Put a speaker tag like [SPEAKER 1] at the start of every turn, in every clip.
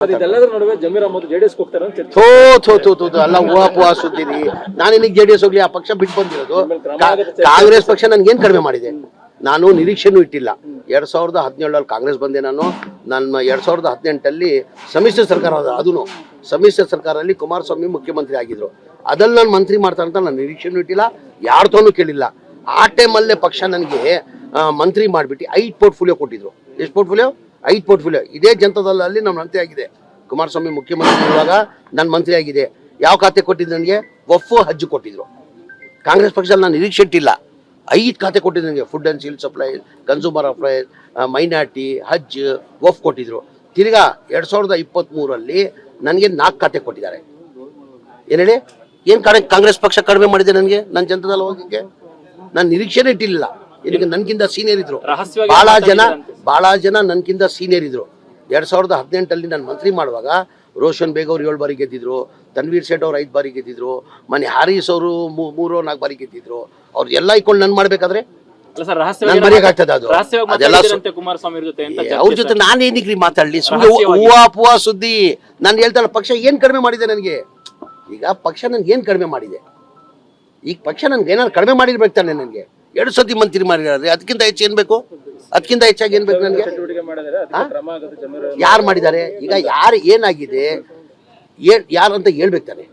[SPEAKER 1] ಇದೆಲ್ಲದರ ನಡುವೆ ಜಮೀರ್ ಅಹಮದ್ ಜೆಡಿಎಸ್ ಹೋಗ್ತಾರೆ ಅಂತ ಚರ್ಚೆ.
[SPEAKER 2] ಥೋ ಅಲ್ಲ ಹೂವಾ ಸುದ್ದಿರಿ. ನಾನು ಇನ್ನೀಗ ಜೆಡಿಎಸ್ ಹೋಗ್ಲಿ, ಆ ಪಕ್ಷ ಬಿಟ್ಟು ಬಂದಿರೋದು. ಕಾಂಗ್ರೆಸ್ ಪಕ್ಷ ನನ್ಗೇನ್ ಕಡಿಮೆ ಮಾಡಿದೆ? ನಾನು ನಿರೀಕ್ಷೆನೂ ಇಟ್ಟಿಲ್ಲ. 2017 ಕಾಂಗ್ರೆಸ್ ಬಂದೆ ನಾನು. 2018 ಸಮ್ಮಿಶ್ರ ಸರ್ಕಾರ, ಅದನ್ನು ಸಮ್ಮಿಶ್ರ ಸರ್ಕಾರದಲ್ಲಿ ಕುಮಾರಸ್ವಾಮಿ ಮುಖ್ಯಮಂತ್ರಿ ಆಗಿದ್ರು. ಅದಲ್ಲಿ ನಾನು ಮಂತ್ರಿ ಮಾಡ್ತಾರೆ ಅಂತ ನಾನು ನಿರೀಕ್ಷೆನೂ ಇಟ್ಟಿಲ್ಲ, ಯಾರ್ದೋನು ಕೇಳಿಲ್ಲ. ಆ ಟೈಮಲ್ಲೇ ಪಕ್ಷ ನನಗೆ ಮಂತ್ರಿ ಮಾಡಿಬಿಟ್ಟು 5 ಪೋರ್ಟ್ಫೋಲಿಯೋ ಕೊಟ್ಟಿದ್ರು. ಎಷ್ಟು ಪೋರ್ಟ್ಫೋಲಿಯೋ? 5 ಪೋರ್ಟ್ಫೋಲಿಯೋ. ಇದೇ ಜನತಾದಳದಲ್ಲಿ ನಮ್ಮ ಮಂತ್ರಿ ಆಗಿದೆ. ಕುಮಾರಸ್ವಾಮಿ ಮುಖ್ಯಮಂತ್ರಿ ಇರುವಾಗ ನಾನು ಮಂತ್ರಿ ಆಗಿದೆ. ಯಾವ ಖಾತೆ ಕೊಟ್ಟಿದ್ದು ನನಗೆ? ವಫ್ ಹಜ್ ಕೊಟ್ಟಿದ್ರು. ಕಾಂಗ್ರೆಸ್ ಪಕ್ಷದಲ್ಲಿ ನಾನು ನಿರೀಕ್ಷೆ ಇಟ್ಟಿಲ್ಲ. 5 ಖಾತೆ ಕೊಟ್ಟಿದ್ದು ನನಗೆ. Food and civil supply, consumer affairs, minority, ಹಜ್, ವಫ್ ಕೊಟ್ಟಿದ್ರು. ತಿರ್ಗಾ 2023 ನನಗೆ 4 ಖಾತೆ ಕೊಟ್ಟಿದ್ದಾರೆ. ಏನು ಹೇಳಿ? ಏನು ಕಾಂಗ್ರೆಸ್ ಪಕ್ಷ ಕಡಿಮೆ ಮಾಡಿದೆ ನನಗೆ? ನನ್ನ ಜನತಾದಳ ಹೋಗಕ್ಕೆ ನಾನು ನಿರೀಕ್ಷೆನೇ ಇಟ್ಟಿಲ್ಲ. ಇದಕ್ಕೆ ನನ್ಗಿಂತ ಸೀನಿಯರ್ ಇದ್ರು ಬಹಳ ಜನ ನನ್ಗಿಂತ ಸೀನಿಯರ್ ಇದ್ರು. 2018 ನಾನು ಮಂತ್ರಿ ಮಾಡುವಾಗ ರೋಷನ್ ಬೇಗ್ ಅವ್ರು 7 ಬಾರಿ ಗೆದ್ದಿದ್ರು, ತನ್ವೀರ್ ಸೇಠ್ ಅವ್ರು 5 ಬಾರಿ ಗೆದ್ದಿದ್ರು, ಮನೆ ಹಾರೀಸ್ ಅವರು 3-4 ಬಾರಿ ಗೆದ್ದಿದ್ರು. ಅವ್ರು ಎಲ್ಲ ಇಟ್ಕೊಂಡು ನನ್ ಮಾಡ್ಬೇಕಾದ್ರೆ ನನ್ ಬರೆಯಕ್ಕಾಗ್ತದ? ಅದು ಅದೆಲ್ಲ ಅವ್ರ ಜೊತೆ ನಾನೇನಿಕ್ರಿ ಮಾತಾಡ್ಲಿ? ಸುಮ್ಮನೆ ಹೂವಾ ಸುದ್ದಿ. ನಾನು ಹೇಳ್ತಾನೆ ಪಕ್ಷ ಏನ್ ಕಡಿಮೆ ಮಾಡಿದೆ ನನಗೆ? ಈಗ ಪಕ್ಷ ನನ್ಗೆ ಏನ್ ಕಡಿಮೆ ಮಾಡಿದೆ? ಈಗ ಪಕ್ಷ ನನ್ಗೆ ಏನಾದ್ರು ಕಡಿಮೆ ಮಾಡಿರ್ಬೇಕು ತಾನೆ? ನನಗೆ 2 ಸತಿ ಮಂತ್ರಿ ಮಾಡಿದ್ದಾರೆ. ಅದಕ್ಕಿಂತ ಹೆಚ್ಚು ಏನ್ ಬೇಕು? ಅದಕ್ಕಿಂತ ಹೆಚ್ಚಾಗಿ ಏನ್ ಬೇಕು ನನಗೆ? ಯಾರು ಮಾಡಿದ್ದಾರೆ? ಈಗ ಯಾರು ಏನಾಗಿದೆ ಯಾರಂತ ಹೇಳ್ಬೇಕು ತಾನೆ?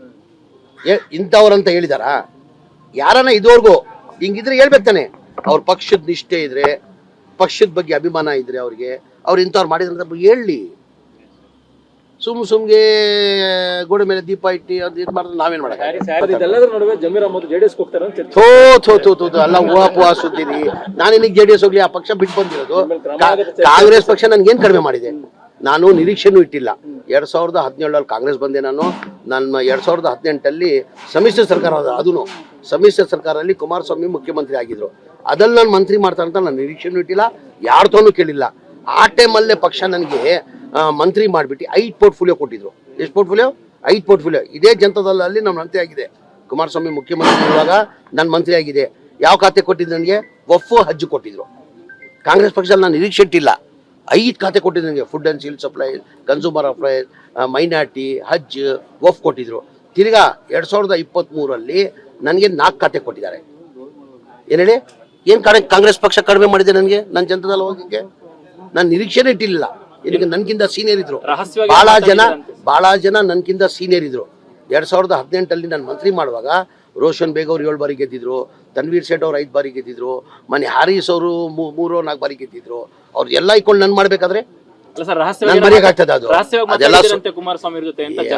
[SPEAKER 2] ಇಂಥವ್ರಂತ ಹೇಳಿದಾರ? ಯಾರನ್ನ ಇದುವರೆಗೂ ಹಿಂಗಿದ್ರೆ ಹೇಳ್ಬೇಕು ತಾನೆ? ಅವ್ರ ಪಕ್ಷದ ನಿಷ್ಠೆ ಇದ್ರೆ, ಪಕ್ಷದ ಬಗ್ಗೆ ಅಭಿಮಾನ ಇದ್ರೆ ಅವ್ರಿಗೆ, ಅವ್ರು ಇಂಥವ್ರು ಮಾಡಿದ್ರೆ ಹೇಳಿ. ಸುಮ್ಗೆ ಗೋಡೆ ಮೇಲೆ ದೀಪ ಇಟ್ಟು ಅದು ಇದು ಮಾಡಿದ್ರೆ ನಾವೇನ್ ಮಾಡಕ್ಕೆ?
[SPEAKER 1] ಇದೆಲ್ಲದರ ನಡುವೆ ಜಮೀರ್ ಅಹಮದ್ ಜೆಡಿಎಸ್ ಹೋಗ್ತಾರೆ ಅಂತ ಚರ್ಚೆ.
[SPEAKER 2] ಥೋ ಅಲ್ಲ ಹೂವಾ ಸುದ್ದಿರಿ. ನಾನು ಇನ್ನೀಗ ಜೆಡಿಎಸ್ ಹೋಗ್ಲಿ, ಆ ಪಕ್ಷ ಬಿಟ್ಟು ಬಂದಿರೋದು. ಕಾಂಗ್ರೆಸ್ ಪಕ್ಷ ನನ್ಗೇನ್ ಕಡಿಮೆ ಮಾಡಿದೆ? ನಾನು ನಿರೀಕ್ಷೆನೂ ಇಟ್ಟಿಲ್ಲ. 2017 ಕಾಂಗ್ರೆಸ್ ಬಂದೆ ನಾನು. 2018 ಸಮ್ಮಿಶ್ರ ಸರ್ಕಾರ, ಅದನ್ನು ಸಮ್ಮಿಶ್ರ ಸರ್ಕಾರದಲ್ಲಿ ಕುಮಾರಸ್ವಾಮಿ ಮುಖ್ಯಮಂತ್ರಿ ಆಗಿದ್ರು. ಅದಲ್ಲಿ ನಾನು ಮಂತ್ರಿ ಮಾಡ್ತಾರೆ ಅಂತ ನಾನು ನಿರೀಕ್ಷೆನೂ ಇಟ್ಟಿಲ್ಲ, ಯಾರ್ದೋನು ಕೇಳಿಲ್ಲ. ಆ ಟೈಮಲ್ಲೇ ಪಕ್ಷ ನನಗೆ ಮಂತ್ರಿ ಮಾಡಿಬಿಟ್ಟು 5 ಪೋರ್ಟ್ಫೋಲಿಯೋ ಕೊಟ್ಟಿದ್ರು. ಎಷ್ಟು ಪೋರ್ಟ್ಫೋಲಿಯೋ? 5 ಪೋರ್ಟ್ಫೋಲಿಯೋ. ಇದೇ ಜನತಾದಳದಲ್ಲಿ ನಮ್ಮ ಮಂತ್ರಿ ಆಗಿದೆ. ಕುಮಾರಸ್ವಾಮಿ ಮುಖ್ಯಮಂತ್ರಿ ಇರುವಾಗ ನಾನು ಮಂತ್ರಿ ಆಗಿದೆ. ಯಾವ ಖಾತೆ ಕೊಟ್ಟಿದ್ದು ನನಗೆ? ವಫ್ ಹಜ್ ಕೊಟ್ಟಿದ್ರು. ಕಾಂಗ್ರೆಸ್ ಪಕ್ಷದಲ್ಲಿ ನಾನು ನಿರೀಕ್ಷೆ ಇಟ್ಟಿಲ್ಲ. 5 ಖಾತೆ ಕೊಟ್ಟಿದ್ದು ನನಗೆ. Food and civil supply, consumer affairs, minority, ಹಜ್, ವಫ್ ಕೊಟ್ಟಿದ್ರು. ತಿರ್ಗಾ 2023 ನನಗೆ 4 ಖಾತೆ ಕೊಟ್ಟಿದ್ದಾರೆ. ಏನು ಹೇಳಿ? ಏನು ಕಾಂಗ್ರೆಸ್ ಪಕ್ಷ ಕಡಿಮೆ ಮಾಡಿದೆ ನನಗೆ? ನನ್ನ ಜನತಾದಳ ಹೋಗಕ್ಕೆ ನಾನು ನಿರೀಕ್ಷೆನೇ ಇಟ್ಟಿಲ್ಲ. ಇದಕ್ಕೆ ನನ್ಗಿಂತ ಸೀನಿಯರ್ ಇದ್ರು ಬಹಳ ಜನ ನನ್ಗಿಂತ ಸೀನಿಯರ್ ಇದ್ರು. 2018 ನಾನು ಮಂತ್ರಿ ಮಾಡುವಾಗ ರೋಷನ್ ಬೇಗ್ ಅವ್ರು 7 ಬಾರಿ ಗೆದ್ದಿದ್ರು, ತನ್ವೀರ್ ಸೇಠ್ ಅವ್ರು 5 ಬಾರಿ ಗೆದ್ದಿದ್ರು, ಮನೆ ಹಾರೀಸ್ ಅವರು 3-4 ಬಾರಿ ಗೆದ್ದಿದ್ರು. ಅವ್ರು ಎಲ್ಲ ಇಟ್ಕೊಂಡು ನನ್ ಮಾಡ್ಬೇಕಾದ್ರೆ ನನ್ ಬರೆಯಕ್ಕಾಗ್ತದ? ಅದು ಅದೆಲ್ಲ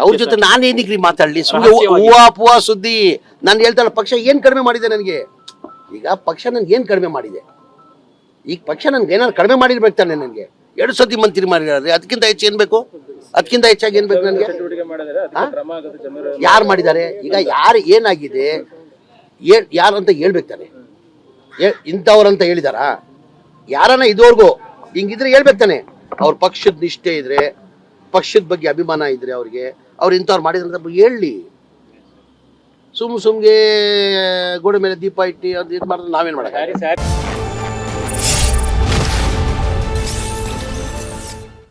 [SPEAKER 2] ಅವ್ರ ಜೊತೆ ನಾನೇನಿಕ್ರಿ ಮಾತಾಡ್ಲಿ? ಸುಮ್ಮನೆ ಹೂವಾ ಸುದ್ದಿ. ನಾನು ಹೇಳ್ತಾನೆ ಪಕ್ಷ ಏನ್ ಕಡಿಮೆ ಮಾಡಿದೆ ನನಗೆ? ಈಗ ಪಕ್ಷ ನನ್ಗೆ ಏನ್ ಕಡಿಮೆ ಮಾಡಿದೆ? ಈಗ ಪಕ್ಷ ನನ್ಗೆ ಏನಾದ್ರು ಕಡಿಮೆ ಮಾಡಿರ್ಬೇಕು ತಾನೆ? ನನಗೆ 2 ಸತಿ ಮಂತ್ರಿ ಮಾಡಿದ್ದಾರೆ. ಅದಕ್ಕಿಂತ ಹೆಚ್ಚು ಏನ್ ಬೇಕು? ಅದಕ್ಕಿಂತ ಹೆಚ್ಚಾಗಿ ಏನ್ ಬೇಕು ನನಗೆ? ಯಾರು ಮಾಡಿದ್ದಾರೆ? ಈಗ ಯಾರು ಏನಾಗಿದೆ ಯಾರಂತ ಹೇಳ್ಬೇಕು ತಾನೆ? ಇಂಥವ್ರಂತ ಹೇಳಿದಾರ? ಯಾರನ್ನ ಇದುವರೆಗೂ ಹಿಂಗಿದ್ರೆ ಹೇಳ್ಬೇಕು ತಾನೆ? ಅವ್ರ ಪಕ್ಷದ ನಿಷ್ಠೆ ಇದ್ರೆ, ಪಕ್ಷದ ಬಗ್ಗೆ ಅಭಿಮಾನ ಇದ್ರೆ ಅವ್ರಿಗೆ, ಅವ್ರು ಇಂಥವ್ರು ಮಾಡಿದ್ರೆ ಹೇಳಿ. ಸುಮ್ಗೆ ಗೋಡೆ ಮೇಲೆ ದೀಪ ಇಟ್ಟು ಅದು ಇದು ಮಾಡಿದ್ರೆ ನಾವೇನ್ ಮಾಡಕ್ಕೆ?